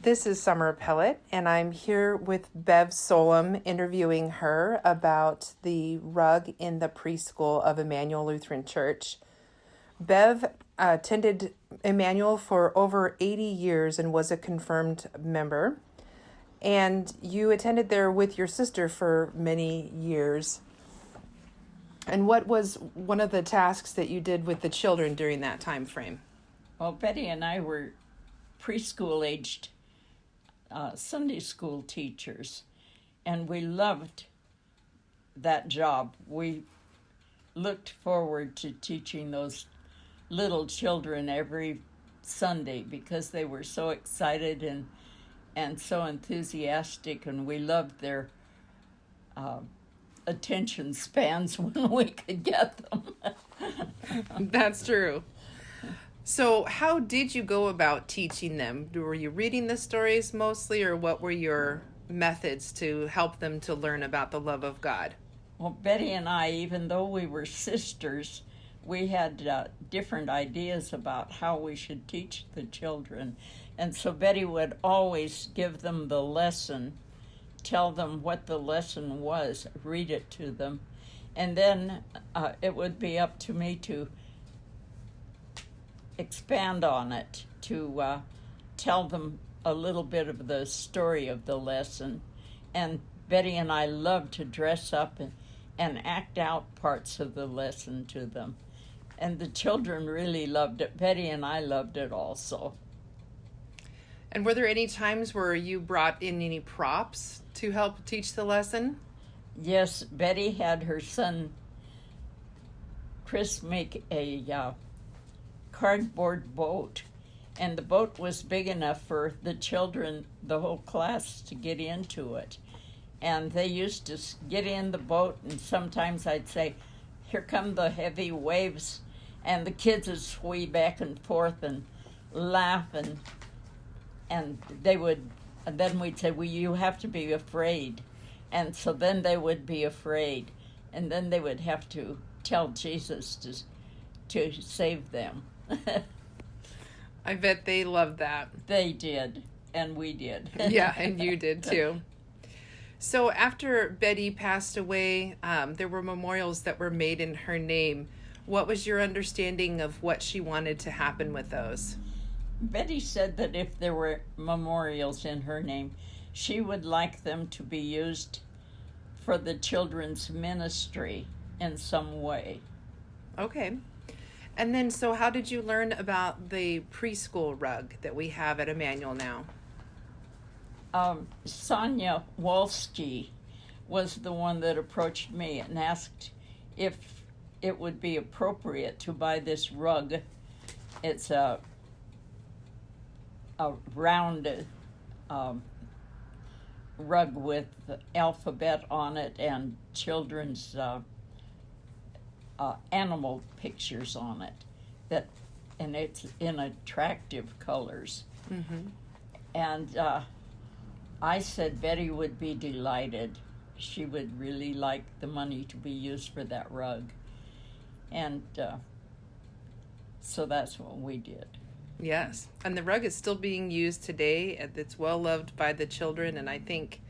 This is Summer Pellet, and I'm here with Bev Solum interviewing her about the rug in the preschool of Immanuel Lutheran Church. Bev attended Immanuel for over 80 years and was a confirmed member. And you attended there with your sister for many years. And what was one of the tasks that you did with the children during that time frame? Well, Betty and I were preschool-aged Sunday school teachers, and we loved that job. We looked forward to teaching those little children every Sunday because they were so excited and so enthusiastic, and we loved their attention spans when we could get them. That's true. So how did you go about teaching them? Were you reading the stories mostly, or what were your methods to help them to learn about the love of God? Well, Betty and I, even though we were sisters, we had different ideas about how we should teach the children. And so Betty would always give them the lesson, tell them what the lesson was, read it to them. And then it would be up to me to expand on it, to tell them a little bit of the story of the lesson. And Betty and I loved to dress up and act out parts of the lesson to them. And the children really loved it. Betty and I loved it also. And were there any times where you brought in any props to help teach the lesson? Yes, Betty had her son Chris make a cardboard boat, and the boat was big enough for the children, the whole class, to get into it. And they used to get in the boat, and sometimes I'd say, "Here come the heavy waves," and the kids would sway back and forth and laugh, and they would, and then we'd say, "Well, you have to be afraid," and so then they would be afraid, and then they would have to tell Jesus to save them. I bet they loved that. They did, and we did. Yeah, and you did too. So after Betty passed away, there were memorials that were made in her name. What was your understanding of what she wanted to happen with those? Betty said that if there were memorials in her name, she would like them to be used for the children's ministry in some way. Okay. And then, so how did you learn about the preschool rug that we have at Immanuel now? Sonia Walski was the one that approached me and asked if it would be appropriate to buy this rug. It's a round rug with the alphabet on it and children's animal pictures on it, and it's in attractive colors. Mm-hmm. And I said Betty would be delighted. She would really like the money to be used for that rug. And so that's what we did. Yes, and the rug is still being used today. It's well loved by the children, and I think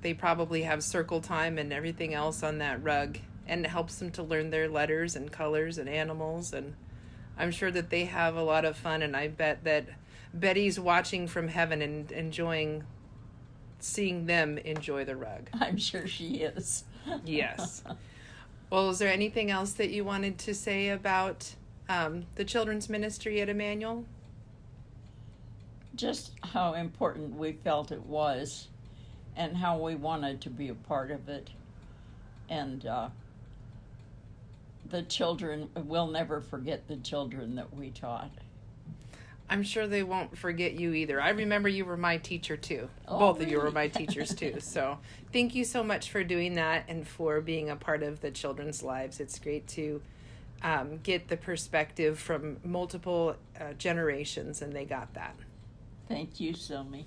they probably have circle time and everything else on that rug, and it helps them to learn their letters and colors and animals, and I'm sure that they have a lot of fun, and I bet that Betty's watching from heaven and enjoying seeing them enjoy the rug. I'm sure she is. Yes. Well, is there anything else that you wanted to say about the children's ministry at Immanuel? Just how important we felt it was and how we wanted to be a part of it. And the children, we'll never forget the children that we taught. I'm sure they won't forget you either. I remember you were my teacher too. Oh, Both really? of you were my teachers too. So thank you so much for doing that and for being a part of the children's lives. It's great to get the perspective from multiple generations, and they got that. Thank you, Silmy.